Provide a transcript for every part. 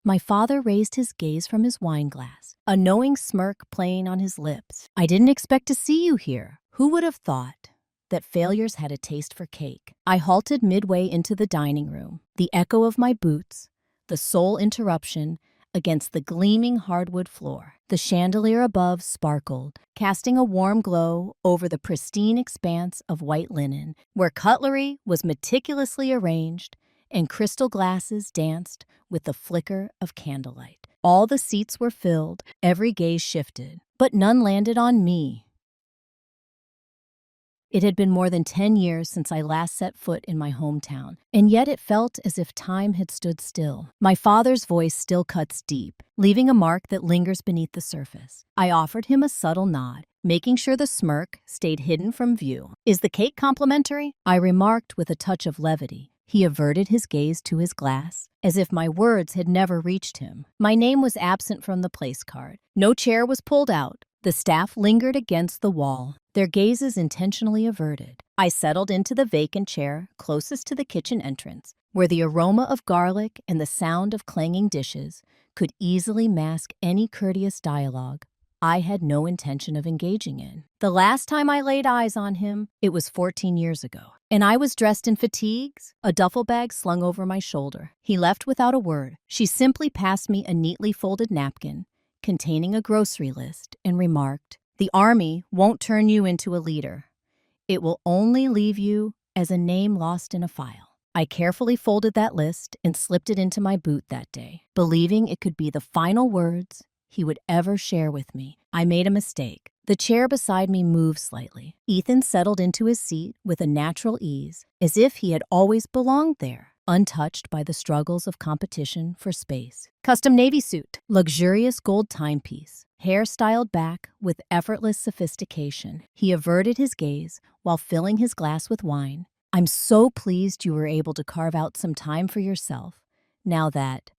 My father raised his gaze from his wine glass, a knowing smirk playing on his lips. "I didn't expect to see you here. Who would have thought that failures had a taste for cake?" I halted midway into the dining room, the echo of my boots, the sole interruption, against the gleaming hardwood floor. The chandelier above sparkled, casting a warm glow over the pristine expanse of white linen, where cutlery was meticulously arranged and crystal glasses danced with the flicker of candlelight. All the seats were filled, every gaze shifted, but none landed on me. It had been more than 10 years since I last set foot in my hometown, and yet it felt as if time had stood still. My father's voice still cuts deep, leaving a mark that lingers beneath the surface. I offered him a subtle nod, making sure the smirk stayed hidden from view. "Is the cake complimentary?" I remarked with a touch of levity. He averted his gaze to his glass, as if my words had never reached him. My name was absent from the place card. No chair was pulled out. The staff lingered against the wall, their gazes intentionally averted. I settled into the vacant chair closest to the kitchen entrance, where the aroma of garlic and the sound of clanging dishes could easily mask any courteous dialogue I had no intention of engaging in. The last time I laid eyes on him, it was 14 years ago, and I was dressed in fatigues, a duffel bag slung over my shoulder. He left without a word. She simply passed me a neatly folded napkin containing a grocery list and remarked, "The Army won't turn you into a leader. It will only leave you as a name lost in a file." I carefully folded that list and slipped it into my boot that day, believing it could be the final words he would ever share with me. I made a mistake. The chair beside me moved slightly. Ethan settled into his seat with a natural ease, as if he had always belonged there, untouched by the struggles of competition for space. Custom navy suit, luxurious gold timepiece, hair styled back with effortless sophistication. He averted his gaze while filling his glass with wine. "I'm so pleased you were able to carve out some time for yourself. Now that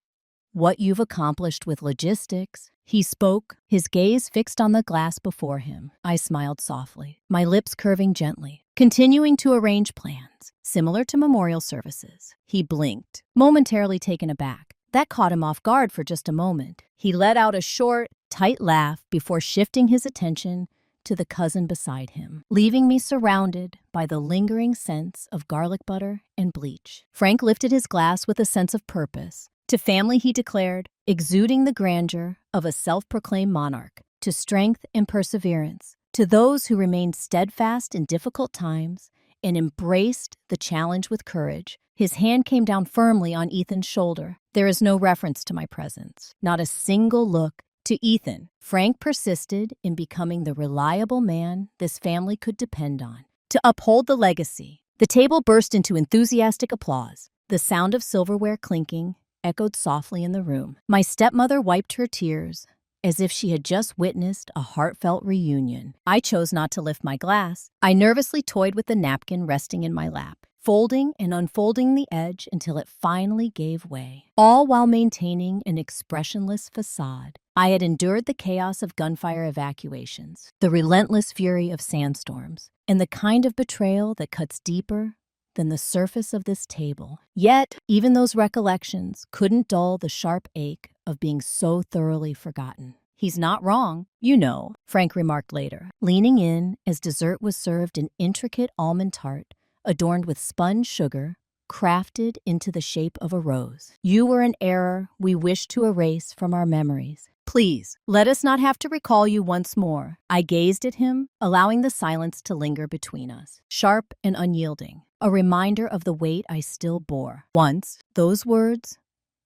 what you've accomplished with logistics," he spoke, his gaze fixed on the glass before him. I smiled softly, my lips curving gently, continuing to arrange plans, similar to memorial services. He blinked, momentarily taken aback. That caught him off guard for just a moment. He let out a short, tight laugh before shifting his attention to the cousin beside him, leaving me surrounded by the lingering sense of garlic butter and bleach. Frank lifted his glass with a sense of purpose. "To family," he declared, exuding the grandeur of a self-proclaimed monarch. "To strength and perseverance. To those who remained steadfast in difficult times and embraced the challenge with courage." His hand came down firmly on Ethan's shoulder. There is no reference to my presence, not a single look to Ethan. Frank persisted in becoming the reliable man this family could depend on, to uphold the legacy. The table burst into enthusiastic applause. The sound of silverware clinking echoed softly in the room. My stepmother wiped her tears as if she had just witnessed a heartfelt reunion. I chose not to lift my glass. I nervously toyed with the napkin resting in my lap, folding and unfolding the edge until it finally gave way, all while maintaining an expressionless facade. I had endured the chaos of gunfire evacuations, the relentless fury of sandstorms, and the kind of betrayal that cuts deeper than the surface of this table. Yet, even those recollections couldn't dull the sharp ache of being so thoroughly forgotten. "He's not wrong, you know," Frank remarked later, leaning in as dessert was served an intricate almond tart adorned with spun sugar, crafted into the shape of a rose. "You were an error we wish to erase from our memories. Please, let us not have to recall you once more." I gazed at him, allowing the silence to linger between us, sharp and unyielding, a reminder of the weight I still bore. Once, those words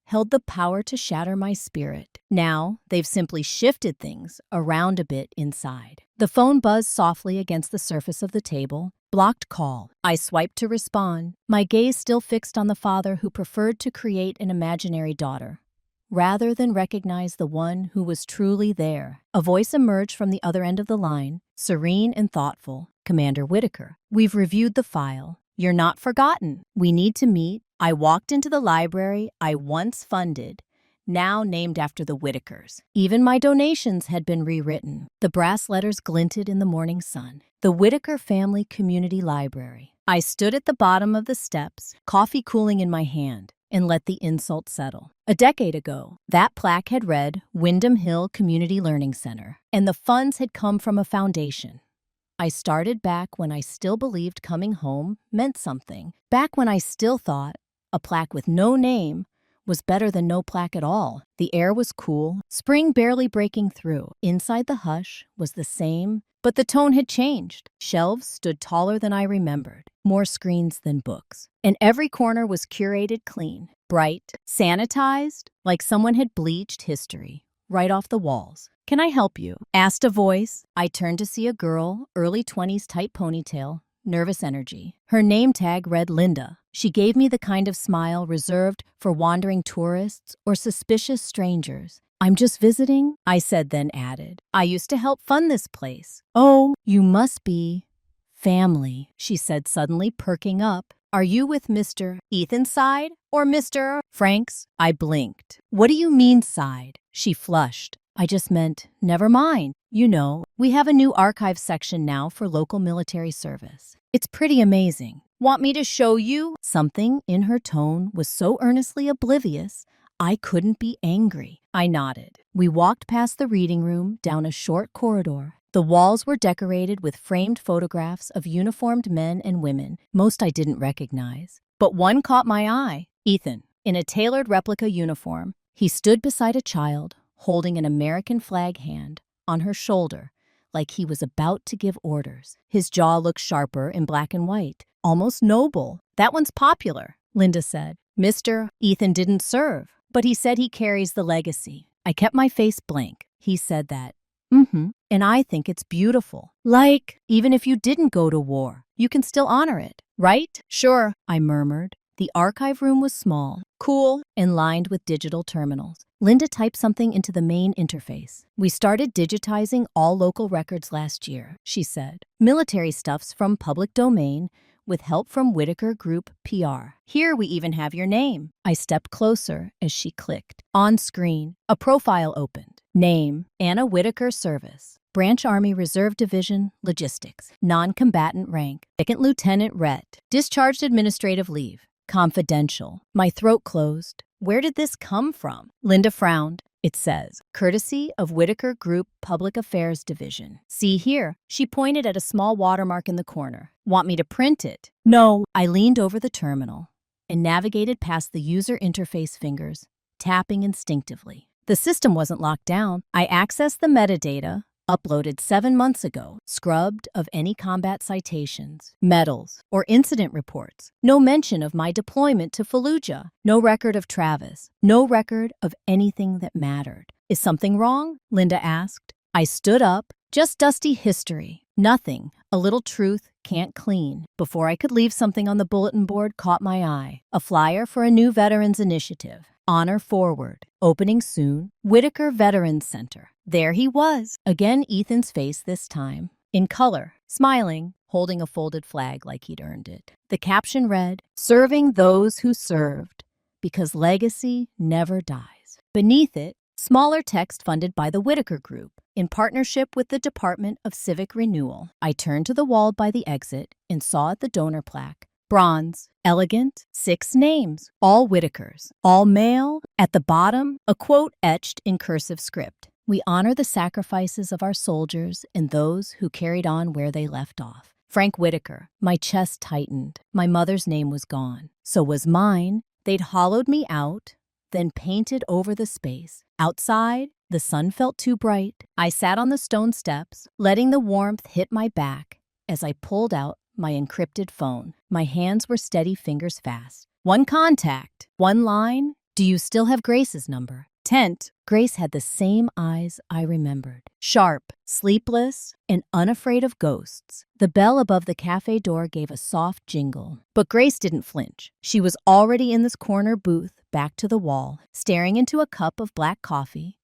held the power to shatter my spirit. Now, they've simply shifted things around a bit inside. The phone buzzed softly against the surface of the table. Blocked call. I swiped to respond, my gaze still fixed on the father who preferred to create an imaginary daughter, rather than recognize the one who was truly there. A voice emerged from the other end of the line, serene and thoughtful. "Commander Whitaker, we've reviewed the file. You're not forgotten. We need to meet." I walked into the library I once funded, now named after the Whitakers. Even my donations had been rewritten. The brass letters glinted in the morning sun. The Whitaker Family Community Library. I stood at the bottom of the steps, coffee cooling in my hand, and let the insult settle. A decade ago, that plaque had read Windham Hill Community Learning Center, and the funds had come from a foundation. I started back when I still believed coming home meant something, back when I still thought a plaque with no name was better than no plaque at all. The air was cool, spring barely breaking through. Inside the hush was the same, but the tone had changed. Shelves stood taller than I remembered, more screens than books. And every corner was curated clean, bright, sanitized, like someone had bleached history right off the walls. "Can I help you?" asked a voice. I turned to see a girl, early 20s, tight ponytail, nervous energy. Her name tag read Linda. She gave me the kind of smile reserved for wandering tourists or suspicious strangers. "I'm just visiting," I said, then added, "I used to help fund this place." "Oh, you must be family," she said, suddenly perking up. "Are you with Mr. Ethan's side or Mr. Frank's?" I blinked. "What do you mean side?" She flushed. "I just meant, never mind. You know, we have a new archive section now for local military service. It's pretty amazing. Want me to show you?" Something in her tone was so earnestly oblivious, I couldn't be angry. I nodded. We walked past the reading room, down a short corridor. The walls were decorated with framed photographs of uniformed men and women, most I didn't recognize. But one caught my eye. Ethan, in a tailored replica uniform. He stood beside a child, holding an American flag hand on her shoulder, like he was about to give orders. His jaw looked sharper in black and white, almost noble. "That one's popular," Linda said. "Mr. Ethan didn't serve, but he said he carries the legacy." I kept my face blank. He said that. And I think it's beautiful. Like, even if you didn't go to war, you can still honor it, right? "Sure," I murmured. The archive room was small, cool, and lined with digital terminals. Linda typed something into the main interface. "We started digitizing all local records last year," she said. "Military stuff's from public domain with help from Whitaker Group PR. Here we even have your name." I stepped closer as she clicked. On screen, a profile opened. Name, Anna Whitaker, service. Branch Army Reserve Division, Logistics. Non-combatant rank, 2nd Lieutenant Rhett. Discharged administrative leave. Confidential. My throat closed. Where did this come from? Linda frowned. "It says, courtesy of Whitaker Group Public Affairs Division. See here." She pointed at a small watermark in the corner. "Want me to print it?" "No." I leaned over the terminal and navigated past the user interface fingers, tapping instinctively. The system wasn't locked down. I accessed the metadata, uploaded 7 months ago, scrubbed of any combat citations, medals, or incident reports. No mention of my deployment to Fallujah. No record of Travis. No record of anything that mattered. "Is something wrong?" Linda asked. I stood up. "Just dusty history. Nothing a little truth can't clean." Before I could leave, something on the bulletin board caught my eye. A flyer for a new veterans initiative. Honor Forward. Opening soon. Whitaker Veterans Center. There he was. Again, Ethan's face this time. In color. Smiling. Holding a folded flag like he'd earned it. The caption read, "Serving those who served. Because legacy never dies." Beneath it, smaller text funded by the Whitaker Group, in partnership with the Department of Civic Renewal. I turned to the wall by the exit and saw at the donor plaque, bronze, elegant, 6 names, all Whitakers, all male. At the bottom, a quote etched in cursive script. "We honor the sacrifices of our soldiers and those who carried on where they left off. Frank Whitaker." My chest tightened. My mother's name was gone. So was mine. They'd hollowed me out, then painted over the space. Outside, the sun felt too bright. I sat on the stone steps, letting the warmth hit my back as I pulled out my encrypted phone. My hands were steady, fingers fast. One contact, one line. "Do you still have Grace's number?" Tent. Grace had the same eyes I remembered. Sharp, sleepless, and unafraid of ghosts. The bell above the cafe door gave a soft jingle. But Grace didn't flinch. She was already in this corner booth, back to the wall, staring into a cup of black coffee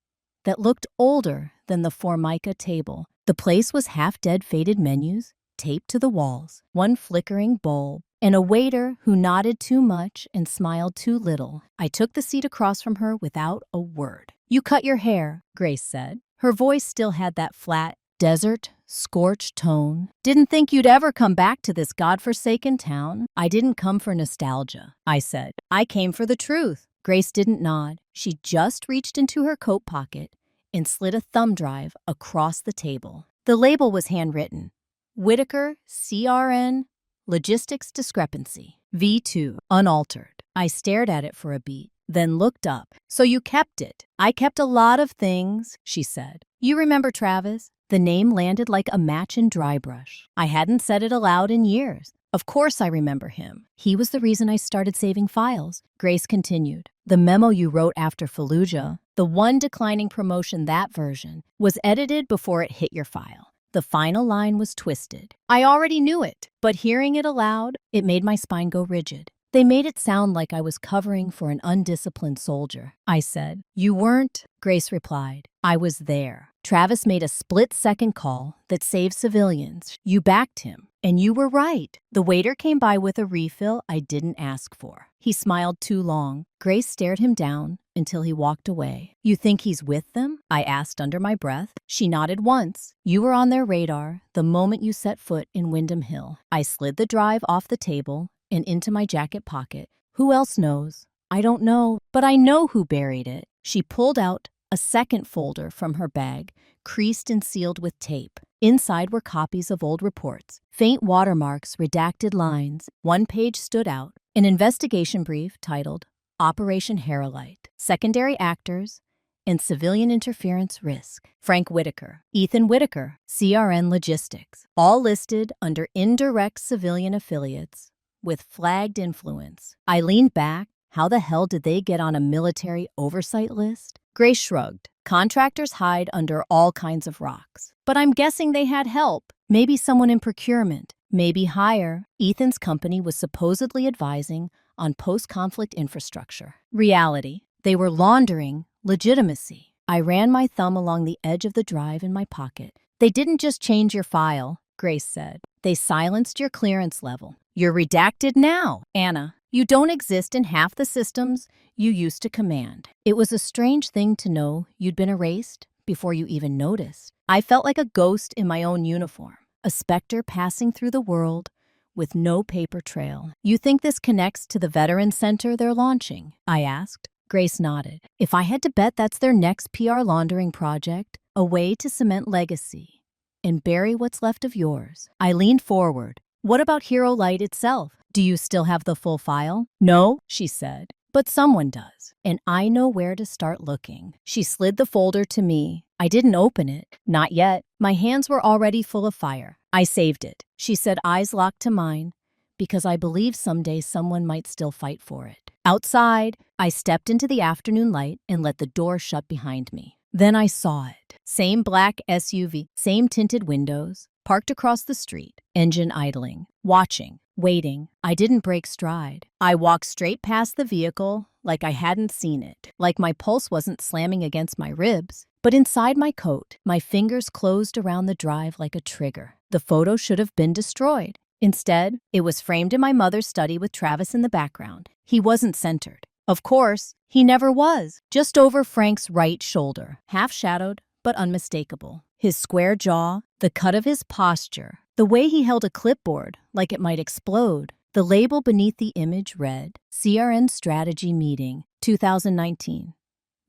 that looked older than the Formica table. The place was half-dead, faded menus taped to the walls, one flickering bulb, and a waiter who nodded too much and smiled too little. I took the seat across from her without a word. "You cut your hair," Grace said. Her voice still had that flat, desert, scorched tone. "Didn't think you'd ever come back to this godforsaken town." "I didn't come for nostalgia," I said. "I came for the truth." Grace didn't nod. She just reached into her coat pocket and slid a thumb drive across the table. The label was handwritten. Whitaker, CRN, Logistics Discrepancy. V2, unaltered. I stared at it for a beat, then looked up. So you kept it. I kept a lot of things, she said. You remember Travis? The name landed like a match in dry brush. I hadn't said it aloud in years. Of course I remember him. He was the reason I started saving files. Grace continued. The memo you wrote after Fallujah, the one declining promotion, that version, was edited before it hit your file. The final line was twisted. I already knew it, but hearing it aloud, it made my spine go rigid. They made it sound like I was covering for an undisciplined soldier. I said, You weren't, Grace replied. I was there. Travis made a split-second call that saved civilians. You backed him. And you were right. The waiter came by with a refill I didn't ask for. He smiled too long. Grace stared him down until he walked away. You think he's with them? I asked under my breath. She nodded once. You were on their radar the moment you set foot in Windham Hill. I slid the drive off the table and into my jacket pocket. Who else knows? I don't know, but I know who buried it. She pulled out a second folder from her bag, creased and sealed with tape. Inside were copies of old reports, faint watermarks, redacted lines. One page stood out, an investigation brief titled Operation Herolite, Secondary Actors, and Civilian Interference Risk. Frank Whitaker, Ethan Whitaker, CRN Logistics, all listed under indirect civilian affiliates with flagged influence. I leaned back. How the hell did they get on a military oversight list? Grace shrugged. Contractors hide under all kinds of rocks. But I'm guessing they had help. Maybe someone in procurement. Maybe higher. Ethan's company was supposedly advising on post-conflict infrastructure. Reality. They were laundering legitimacy. I ran my thumb along the edge of the drive in my pocket. They didn't just change your file, Grace said. They silenced your clearance level. You're redacted now, Anna. You don't exist in half the systems you used to command. It was a strange thing to know you'd been erased before you even noticed. I felt like a ghost in my own uniform, a specter passing through the world with no paper trail. You think this connects to the Veteran Center they're launching? I asked. Grace nodded. If I had to bet, that's their next PR laundering project, a way to cement legacy and bury what's left of yours. I leaned forward. What about Herolite itself? Do you still have the full file? No, she said, but someone does, and I know where to start looking. She slid the folder to me. I didn't open it. Not yet. My hands were already full of fire. I saved it, she said, eyes locked to mine, because I believe someday someone might still fight for it. Outside, I stepped into the afternoon light and let the door shut behind me. Then I saw it. Same black SUV, same tinted windows, parked across the street, engine idling, watching, waiting. I didn't break stride. I walked straight past the vehicle like I hadn't seen it, like my pulse wasn't slamming against my ribs. But inside my coat, my fingers closed around the drive like a trigger. The photo should have been destroyed. Instead, it was framed in my mother's study with Travis in the background. He wasn't centered. Of course, he never was. Just over Frank's right shoulder, half-shadowed but unmistakable. His square jaw, the cut of his posture, the way he held a clipboard like it might explode. The label beneath the image read, CRN Strategy Meeting, 2019.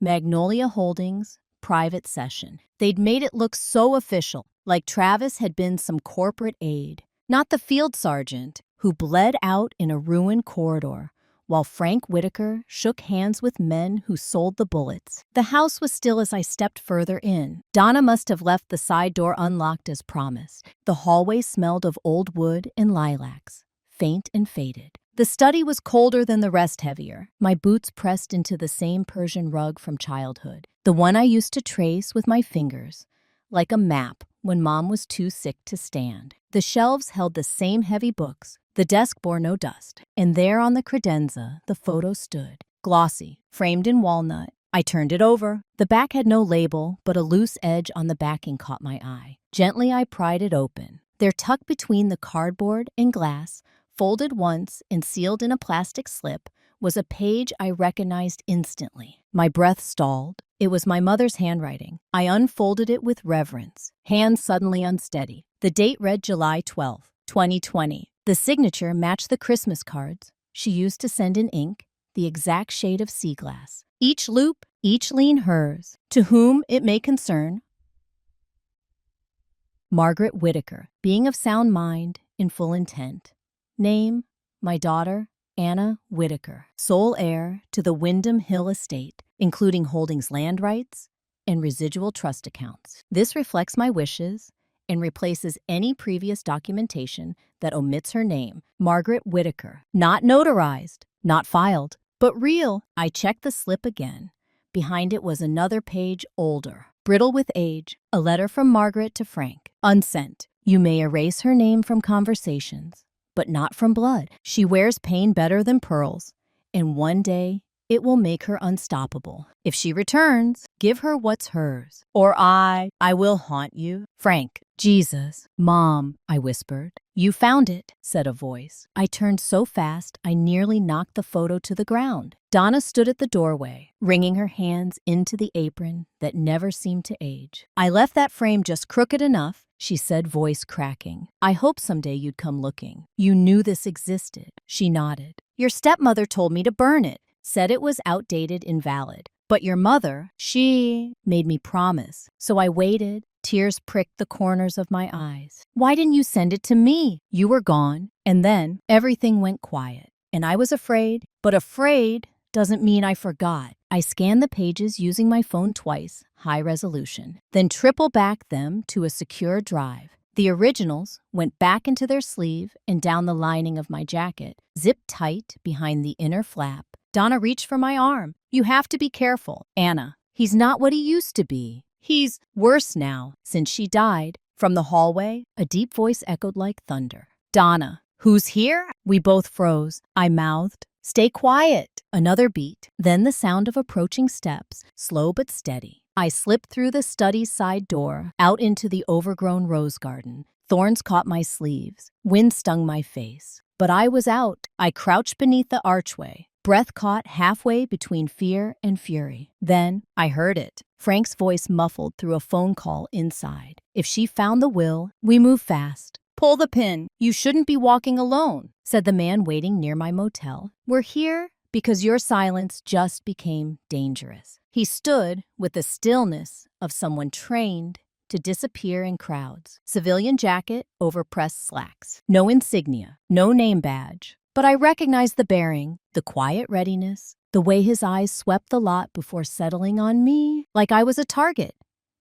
Magnolia Holdings, private session. They'd made it look so official, like Travis had been some corporate aide, not the field sergeant who bled out in a ruined corridor, while Frank Whitaker shook hands with men who sold the bullets. The house was still as I stepped further in. Donna must have left the side door unlocked as promised. The hallway smelled of old wood and lilacs, faint and faded. The study was colder than the rest, heavier. My boots pressed into the same Persian rug from childhood, the one I used to trace with my fingers, like a map when Mom was too sick to stand. The shelves held the same heavy books. The desk bore no dust, and there on the credenza the photo stood, glossy, framed in walnut. I turned it over. The back had no label, but a loose edge on the backing caught my eye. Gently I pried it open. There, tucked between the cardboard and glass, folded once and sealed in a plastic slip, was a page I recognized instantly. My breath stalled. It was my mother's handwriting. I unfolded it with reverence, hands suddenly unsteady. The date read July 12, 2020. The signature matched the Christmas cards she used to send in ink the exact shade of sea glass. Each loop, each lean hers. To whom it may concern, Margaret Whittaker, being of sound mind, in full intent. Name, my daughter, Anna Whittaker, sole heir to the Wyndham Hill estate, including holdings land rights and residual trust accounts. This reflects my wishes and replaces any previous documentation that omits her name, Margaret Whittaker. Not notarized, not filed, but real. I checked the slip again. Behind it was another page older, brittle with age, a letter from Margaret to Frank. Unsent. You may erase her name from conversations, but not from blood. She wears pain better than pearls, and one day it will make her unstoppable. If she returns, give her what's hers, or I will haunt you. Frank. Jesus. Mom, I whispered. You found it, said a voice. I turned so fast I nearly knocked the photo to the ground. Donna stood at the doorway, wringing her hands into the apron that never seemed to age. I left that frame just crooked enough, she said, voice cracking. I hope someday you'd come looking. You knew this existed. She nodded. Your stepmother told me to burn it, said it was outdated, invalid. But your mother, she made me promise. So I waited. Tears pricked the corners of my eyes. Why didn't you send it to me? You were gone. And then everything went quiet. And I was afraid. But afraid doesn't mean I forgot. I scanned the pages using my phone twice, high resolution, then triple-backed them to a secure drive. The originals went back into their sleeve and down the lining of my jacket, zipped tight behind the inner flap. Donna reached for my arm. You have to be careful, Anna. He's not what he used to be. He's worse now, since she died. From the hallway, a deep voice echoed like thunder. Donna, who's here? We both froze. I mouthed, stay quiet. Another beat, then the sound of approaching steps, slow but steady. I slipped through the study's side door, out into the overgrown rose garden. Thorns caught my sleeves. Wind stung my face. But I was out. I crouched beneath the archway, breath caught halfway between fear and fury. Then I heard it. Frank's voice muffled through a phone call inside. If she found the will, we move fast. Pull the pin. You shouldn't be walking alone, said the man waiting near my motel. We're here because your silence just became dangerous. He stood with the stillness of someone trained to disappear in crowds. Civilian jacket over pressed slacks. No insignia, no name badge. But I recognized the bearing, the quiet readiness, the way his eyes swept the lot before settling on me like I was a target.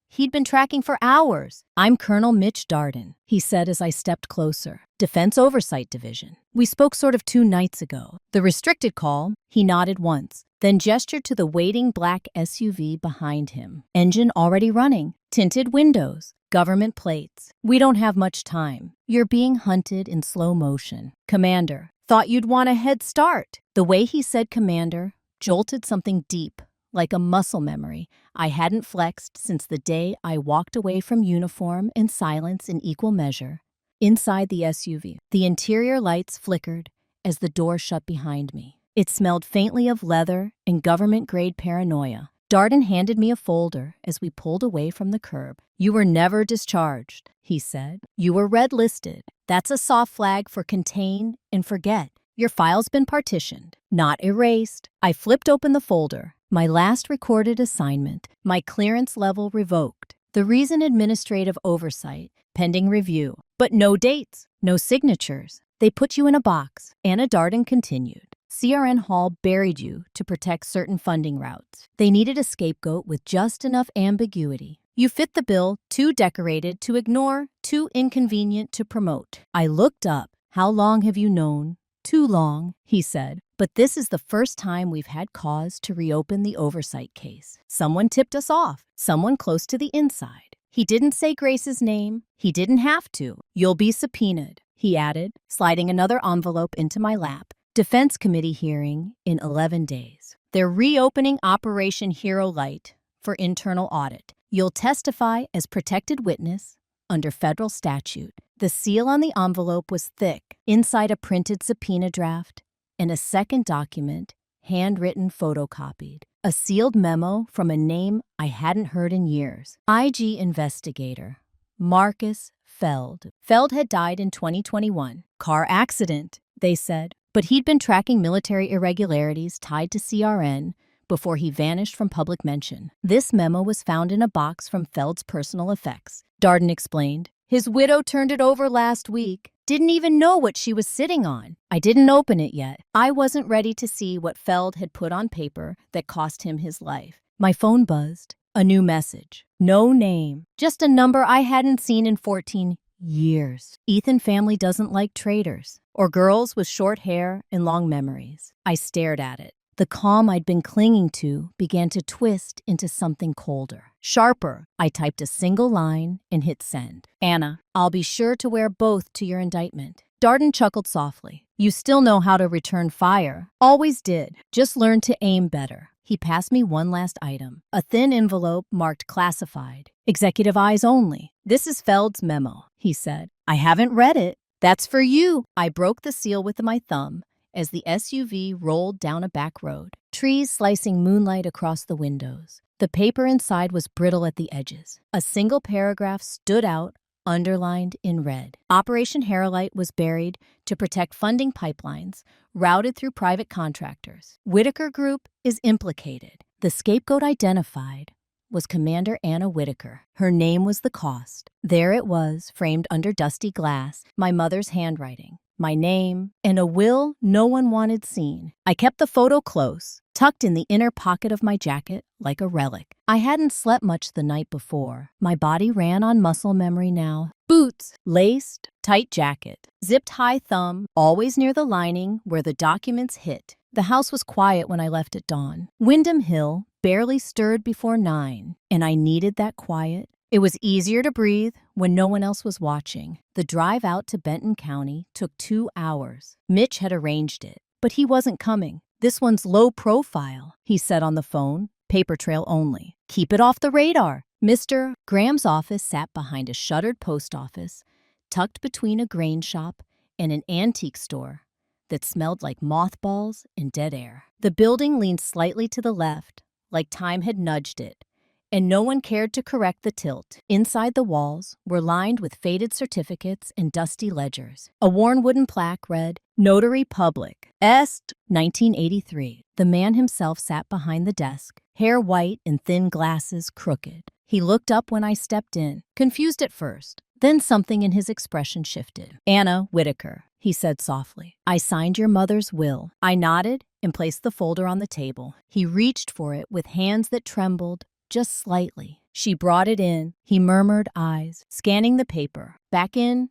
He'd been tracking for hours. I'm Colonel Mitch Darden, he said as I stepped closer. Defense Oversight Division. We spoke sort of 2 nights ago. The restricted call, he nodded once, then gestured to the waiting black SUV behind him. Engine already running, tinted windows, government plates. We don't have much time. You're being hunted in slow motion. Commander, thought you'd want a head start. The way he said commander jolted something deep, like a muscle memory I hadn't flexed since the day I walked away from uniform and silence in equal measure. Inside the SUV, the interior lights flickered as the door shut behind me. It smelled faintly of leather and government-grade paranoia. Darden handed me a folder as we pulled away from the curb. You were never discharged, he said. You were red-listed. That's a soft flag for contain and forget. Your file's been partitioned, not erased. I flipped open the folder. My last recorded assignment, my clearance level revoked. The reason administrative oversight, pending review. But no dates, no signatures. They put you in a box. Anna Darden continued. CRN Hall buried you to protect certain funding routes. They needed a scapegoat with just enough ambiguity. You fit the bill, too decorated to ignore, too inconvenient to promote. I looked up. How long have you known? Too long, he said. But this is the first time we've had cause to reopen the oversight case. Someone tipped us off. Someone close to the inside. He didn't say Grace's name. He didn't have to. You'll be subpoenaed, he added, sliding another envelope into my lap. Defense Committee hearing in 11 days. They're reopening Operation Hero Light for internal audit. You'll testify as protected witness under federal statute. The seal on the envelope was thick, inside a printed subpoena draft and a second document, handwritten, photocopied. A sealed memo from a name I hadn't heard in years. IG investigator, Marcus Feld. Feld had died in 2021. Car accident, they said. but he'd been tracking military irregularities tied to CRN before he vanished from public mention. This memo was found in a box from Feld's personal effects. Darden explained. His widow turned it over last week. Didn't even know what she was sitting on. I didn't open it yet. I wasn't ready to see what Feld had put on paper that cost him his life. My phone buzzed. A new message. No name. Just a number I hadn't seen in 14 years. Ethan family doesn't like traitors or girls with short hair and long memories. I stared at it. The calm I'd been clinging to began to twist into something colder. Sharper. I typed a single line and hit send. Anna, I'll be sure to wear both to your indictment. Darden chuckled softly. You still know how to return fire. Always did. Just learn to aim better. He passed me one last item. A thin envelope marked classified. Executive eyes only. This is Feld's memo, he said. I haven't read it. That's for you. I broke the seal with my thumb as the SUV rolled down a back road, trees slicing moonlight across the windows. The paper inside was brittle at the edges. A single paragraph stood out, underlined in red. Operation Harrowlight was buried to protect funding pipelines routed through private contractors. Whitaker Group is implicated. The scapegoat identified was Commander Anna Whitaker. Her name was the cost. There it was, framed under dusty glass, my mother's handwriting. My name, and a will no one wanted seen. I kept the photo close, tucked in the inner pocket of my jacket like a relic. I hadn't slept much the night before. My body ran on muscle memory now. Boots, laced, tight jacket, zipped high thumb, always near the lining where the documents hit. The house was quiet when I left at dawn. Wyndham Hill barely stirred before 9, and I needed that quiet. It was easier to breathe when no one else was watching. The drive out to Benton County took 2 hours. Mitch had arranged it, but he wasn't coming. This one's low profile, he said on the phone, paper trail only. Keep it off the radar. Mr. Graham's office sat behind a shuttered post office, tucked between a grain shop and an antique store that smelled like mothballs and dead air. The building leaned slightly to the left, like time had nudged it, and no one cared to correct the tilt. Inside the walls were lined with faded certificates and dusty ledgers. A worn wooden plaque read, Notary Public, Est, 1983. The man himself sat behind the desk, hair white and thin glasses crooked. He looked up when I stepped in, confused at first. Then something in his expression shifted. Anna Whitaker, he said softly. I signed your mother's will. I nodded and placed the folder on the table. He reached for it with hands that trembled just slightly. She brought it in. He murmured, eyes, scanning the paper. Back in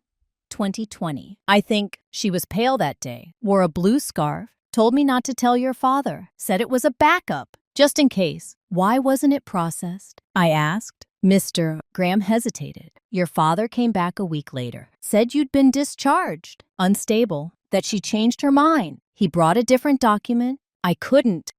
2020. I think she was pale that day, wore a blue scarf, told me not to tell your father, said it was a backup, just in case. Why wasn't it processed? I asked. Mr. Graham hesitated. Your father came back a week later, said you'd been discharged, unstable, that she changed her mind. He brought a different document. I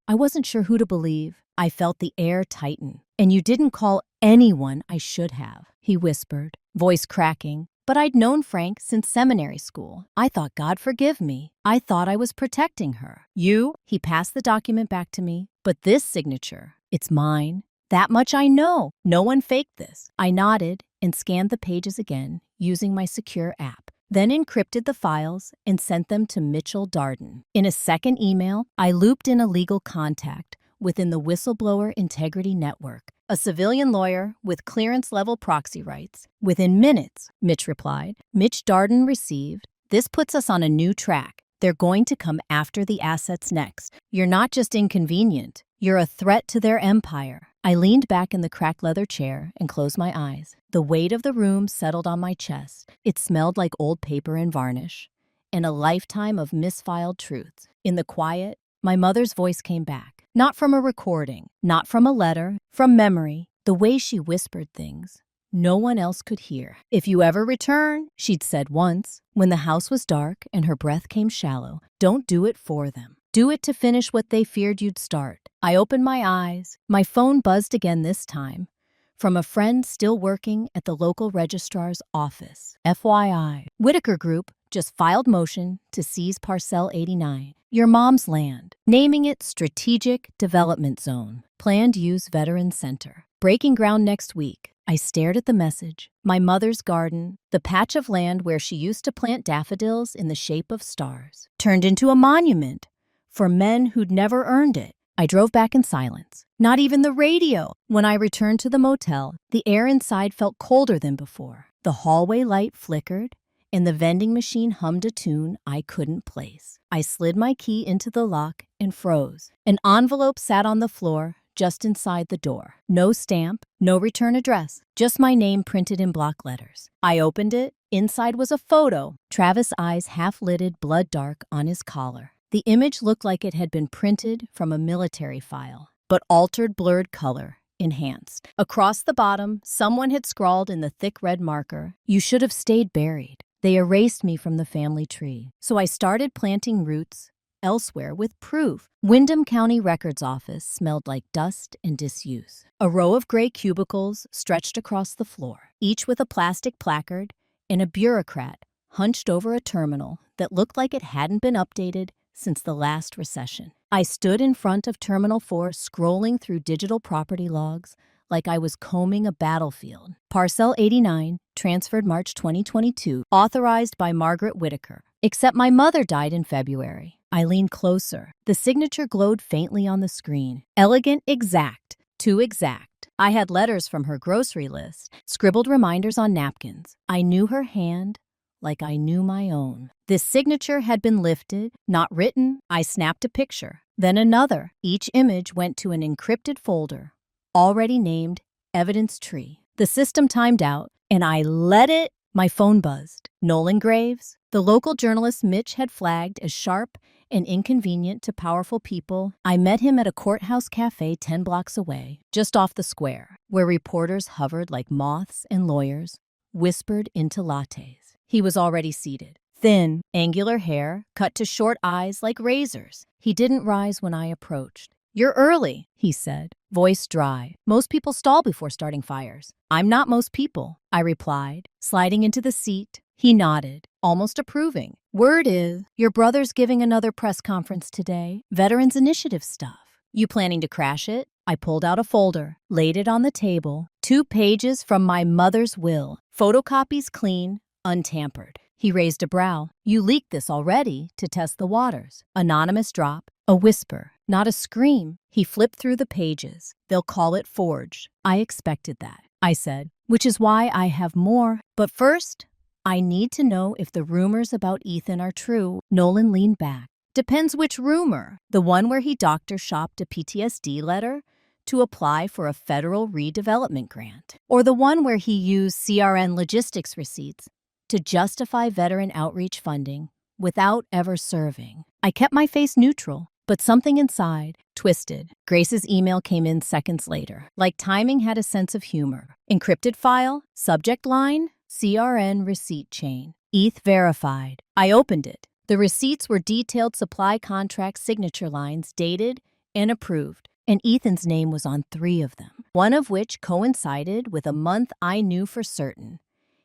wasn't sure who to believe. I felt the air tighten. And you didn't call anyone I should have, he whispered, voice cracking. But I'd known Frank since seminary school. I thought, God forgive me. I thought I was protecting her. You? He passed the document back to me. But this signature, it's mine. That much I know. No one faked this. I nodded and scanned the pages again using my secure app, then encrypted the files and sent them to Mitchell Darden. In a second email, I looped in a legal contact within the Whistleblower Integrity Network, a civilian lawyer with clearance-level proxy rights. Within minutes, Mitch replied. Mitch Darden received. This puts us on a new track. They're going to come after the assets next. You're not just inconvenient. You're a threat to their empire. I leaned back in the cracked leather chair and closed my eyes. The weight of the room settled on my chest. It smelled like old paper and varnish, and a lifetime of misfiled truths. In the quiet, my mother's voice came back. Not from a recording, not from a letter, from memory. The way she whispered things no one else could hear. If you ever return, she'd said once, when the house was dark and her breath came shallow, don't do it for them. Do it to finish what they feared you'd start. I opened my eyes. My phone buzzed again this time, from a friend still working at the local registrar's office. FYI, Whitaker Group just filed motion to seize Parcel 89, your mom's land, naming it Strategic Development Zone, Planned Use Veteran Center. Breaking ground next week. I stared at the message. My mother's garden, the patch of land where she used to plant daffodils in the shape of stars, turned into a monument for men who'd never earned it. I drove back in silence. Not even the radio. When I returned to the motel, the air inside felt colder than before. The hallway light flickered, and the vending machine hummed a tune I couldn't place. I slid my key into the lock and froze. An envelope sat on the floor just inside the door. No stamp, no return address, just my name printed in block letters. I opened it. Inside was a photo. Travis' eyes half-lidded, blood dark on his collar. The image looked like it had been printed from a military file, but altered blurred color, enhanced. Across the bottom, someone had scrawled in the thick red marker, "You should have stayed buried." They erased me from the family tree. So I started planting roots elsewhere with proof. Windham County Records Office smelled like dust and disuse. A row of gray cubicles stretched across the floor, each with a plastic placard and a bureaucrat hunched over a terminal that looked like it hadn't been updated since the last recession. I stood in front of Terminal 4 scrolling through digital property logs like I was combing a battlefield. Parcel 89, transferred March 2022, authorized by Margaret Whitaker. Except my mother died in February. I leaned closer. The signature glowed faintly on the screen. Elegant, exact, too exact. I had letters from her grocery list, scribbled reminders on napkins. I knew her hand like I knew my own. This signature had been lifted, not written. I snapped a picture, then another. Each image went to an encrypted folder, already named Evidence Tree. The system timed out, and I let it. My phone buzzed. Nolan Graves, the local journalist Mitch had flagged as sharp and inconvenient to powerful people. I met him at a courthouse cafe 10 blocks away, just off the square, where reporters hovered like moths and lawyers whispered into lattes. He was already seated. Thin, angular hair, cut to short eyes like razors. He didn't rise when I approached. "You're early," he said, voice dry. "Most people stall before starting fires." "I'm not most people," I replied, sliding into the seat. He nodded, almost approving. "Word is, your brother's giving another press conference today. Veterans Initiative stuff. You planning to crash it?" I pulled out a folder, laid it on the table. 2 pages from my mother's will. Photocopies clean, untampered. He raised a brow. "You leaked this already to test the waters." Anonymous drop, a whisper, not a scream. He flipped through the pages. "They'll call it forged." I expected that, I said, which is why I have more. "But first, I need to know if the rumors about Ethan are true." Nolan leaned back. "Depends which rumor. The one where he doctor shopped a PTSD letter to apply for a federal redevelopment grant, or the one where he used CRN logistics receipts to justify veteran outreach funding without ever serving." I kept my face neutral, but something inside twisted. Grace's email came in seconds later. Like timing had a sense of humor. Encrypted file, subject line, CRN receipt chain. ETH verified. I opened it. The receipts were detailed supply contract signature lines dated and approved, and Ethan's name was on 3 of them, one of which coincided with a month I knew for certain.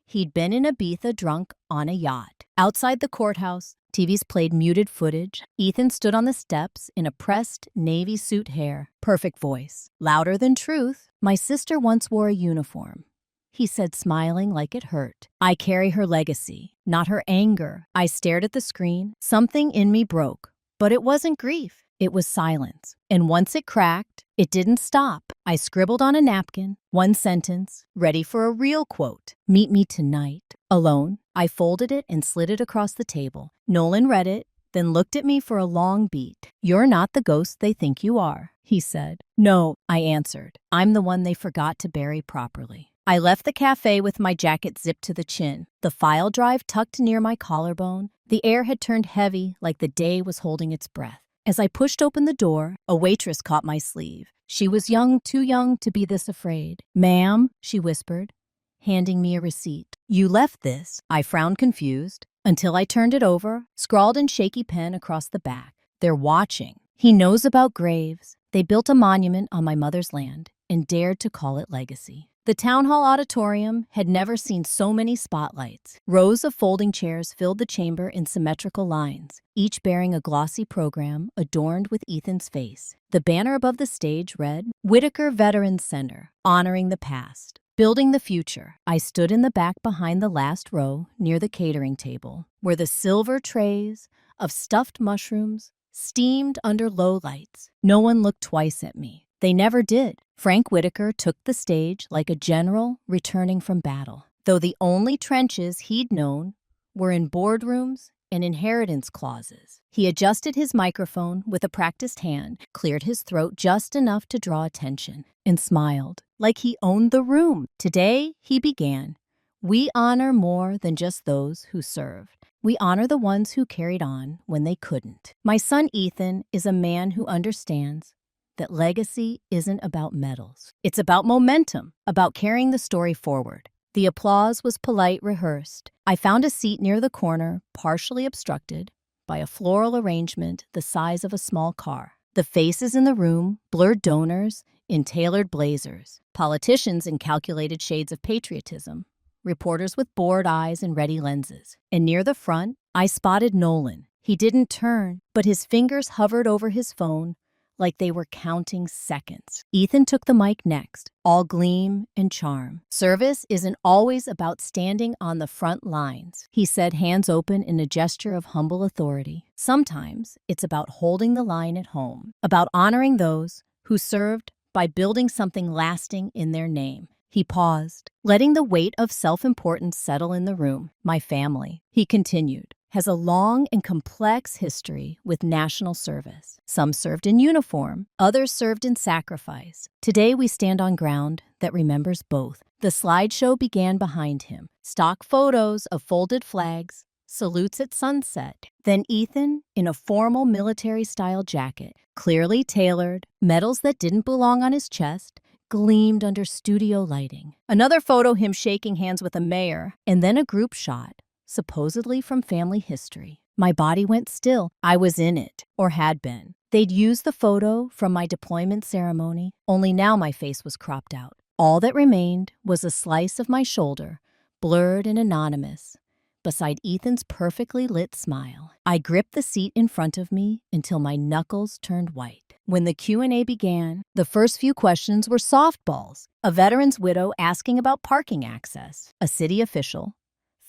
He'd been in Ibiza drunk on a yacht. Outside the courthouse, TVs played muted footage. Ethan stood on the steps in a pressed navy suit hair. Perfect voice. Louder than truth. "My sister once wore a uniform," he said, smiling like it hurt. "I carry her legacy, not her anger." I stared at the screen. Something in me broke, but it wasn't grief. It was silence. And once it cracked, it didn't stop. I scribbled on a napkin, 1 sentence, ready for a real quote. "Meet me tonight, alone." I folded it and slid it across the table. Nolan read it, then looked at me for a long beat. "You're not the ghost they think you are," he said. "No," I answered. "I'm the one they forgot to bury properly." I left the cafe with my jacket zipped to the chin, the file drive tucked near my collarbone. The air had turned heavy, like the day was holding its breath. As I pushed open the door, a waitress caught my sleeve. She was young, too young to be this afraid. "Ma'am," she whispered, handing me a receipt. "You left this." I frowned confused until I turned it over, scrawled in shaky pen across the back. "They're watching. He knows about graves. They built a monument on my mother's land and dared to call it legacy." The town hall auditorium had never seen so many spotlights. Rows of folding chairs filled the chamber in symmetrical lines, each bearing a glossy program adorned with Ethan's face. The banner above the stage read, "Whitaker Veterans Center, honoring the past." Building the future. I stood in the back behind the last row near the catering table, where the silver trays of stuffed mushrooms steamed under low lights. No one looked twice at me. They never did. Frank Whitaker took the stage like a general returning from battle, though the only trenches he'd known were in boardrooms and inheritance clauses. He adjusted his microphone with a practiced hand, cleared his throat just enough to draw attention, and smiled like he owned the room. Today, he began, "We honor more than just those who served. We honor the ones who carried on when they couldn't." My son Ethan is a man who understands that legacy isn't about medals. It's about momentum, about carrying the story forward. The applause was polite, rehearsed. I found a seat near the corner, partially obstructed by a floral arrangement the size of a small car. The faces in the room, blurred donors in tailored blazers, politicians in calculated shades of patriotism, reporters with bored eyes and ready lenses. And near the front, I spotted Nolan. He didn't turn, but his fingers hovered over his phone like they were counting seconds. Ethan took the mic next, all gleam and charm. "Service isn't always about standing on the front lines," he said, hands open in a gesture of humble authority. "Sometimes it's about holding the line at home, about honoring those who served by building something lasting in their name." He paused, letting the weight of self-importance settle in the room. "My family," he continued, "has a long and complex history with national service. Some served in uniform, others served in sacrifice. Today we stand on ground that remembers both." The slideshow began behind him. Stock photos of folded flags, salutes at sunset. Then Ethan, in a formal military-style jacket, clearly tailored, medals that didn't belong on his chest, gleamed under studio lighting. Another photo, him shaking hands with a mayor, and then a group shot, supposedly from family history. My body went still. I was in it, or had been. They'd used the photo from my deployment ceremony, only now my face was cropped out. All that remained was a slice of my shoulder, blurred and anonymous, beside Ethan's perfectly lit smile. I gripped the seat in front of me until my knuckles turned white. When the Q&A began, the first few questions were softballs. A veteran's widow asking about parking access, a city official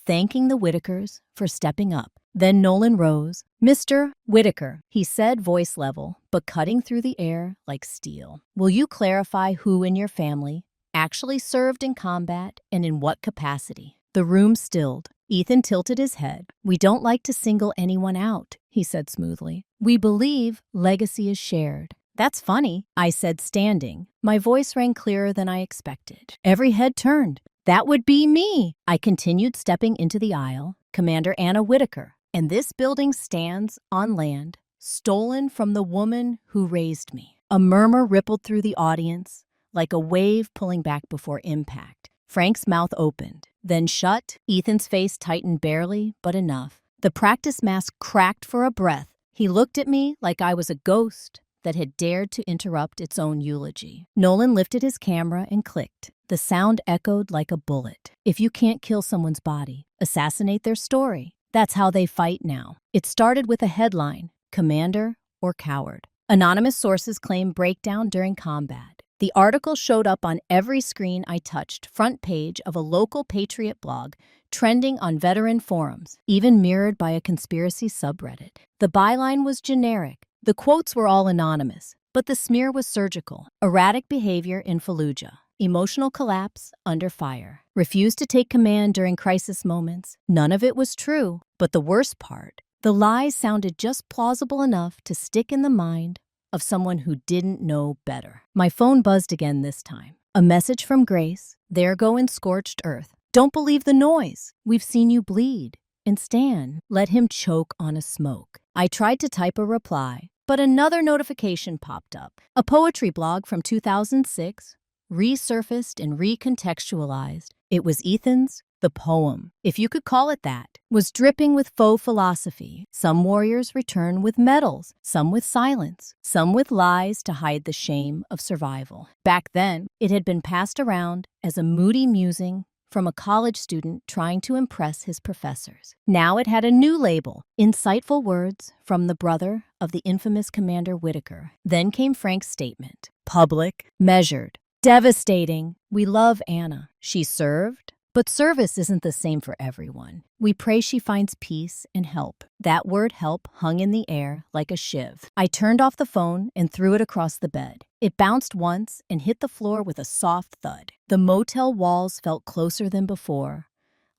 thanking the Whitakers for stepping up. Then Nolan rose. "Mr. Whitaker," he said, voice level, but cutting through the air like steel, "will you clarify who in your family actually served in combat and in what capacity?" The room stilled. Ethan tilted his head. "We don't like to single anyone out," he said smoothly. "We believe legacy is shared." "That's funny," I said, standing. My voice rang clearer than I expected. Every head turned. "That would be me," I continued, stepping into the aisle. "Commander Anna Whitaker. And this building stands on land stolen from the woman who raised me." A murmur rippled through the audience, like a wave pulling back before impact. Frank's mouth opened, then shut. Ethan's face tightened barely, but enough. The practice mask cracked for a breath. He looked at me like I was a ghost that had dared to interrupt its own eulogy. Nolan lifted his camera and clicked. The sound echoed like a bullet. If you can't kill someone's body, assassinate their story. That's how they fight now. It started with a headline, "Commander or Coward." Anonymous sources claim breakdown during combat. The article showed up on every screen I touched, front page of a local Patriot blog, trending on veteran forums, even mirrored by a conspiracy subreddit. The byline was generic. The quotes were all anonymous, but the smear was surgical. "Erratic behavior in Fallujah. Emotional collapse under fire. Refused to take command during crisis moments." None of it was true, but the worst part, the lies sounded just plausible enough to stick in the mind of someone who didn't know better. My phone buzzed again this time. A message from Grace. "There go in scorched earth. Don't believe the noise. We've seen you bleed. And Stan, let him choke on a smoke." I tried to type a reply, but another notification popped up. A poetry blog from 2006, resurfaced and recontextualized. It was Ethan's. The poem, if you could call it that, was dripping with faux philosophy. Some warriors return with medals, some with silence, some with lies to hide the shame of survival. Back then, it had been passed around as a moody musing from a college student trying to impress his professors. Now it had a new label, insightful words from the brother of the infamous Commander Whitaker. Then came Frank's statement, public, measured, Devastating. We love Anna. She served, but service isn't the same for everyone. We pray she finds peace and help. That word help hung in the air like a shiv. I turned off the phone and threw it across the bed. It bounced once and hit the floor with a soft thud. The motel walls felt closer than before,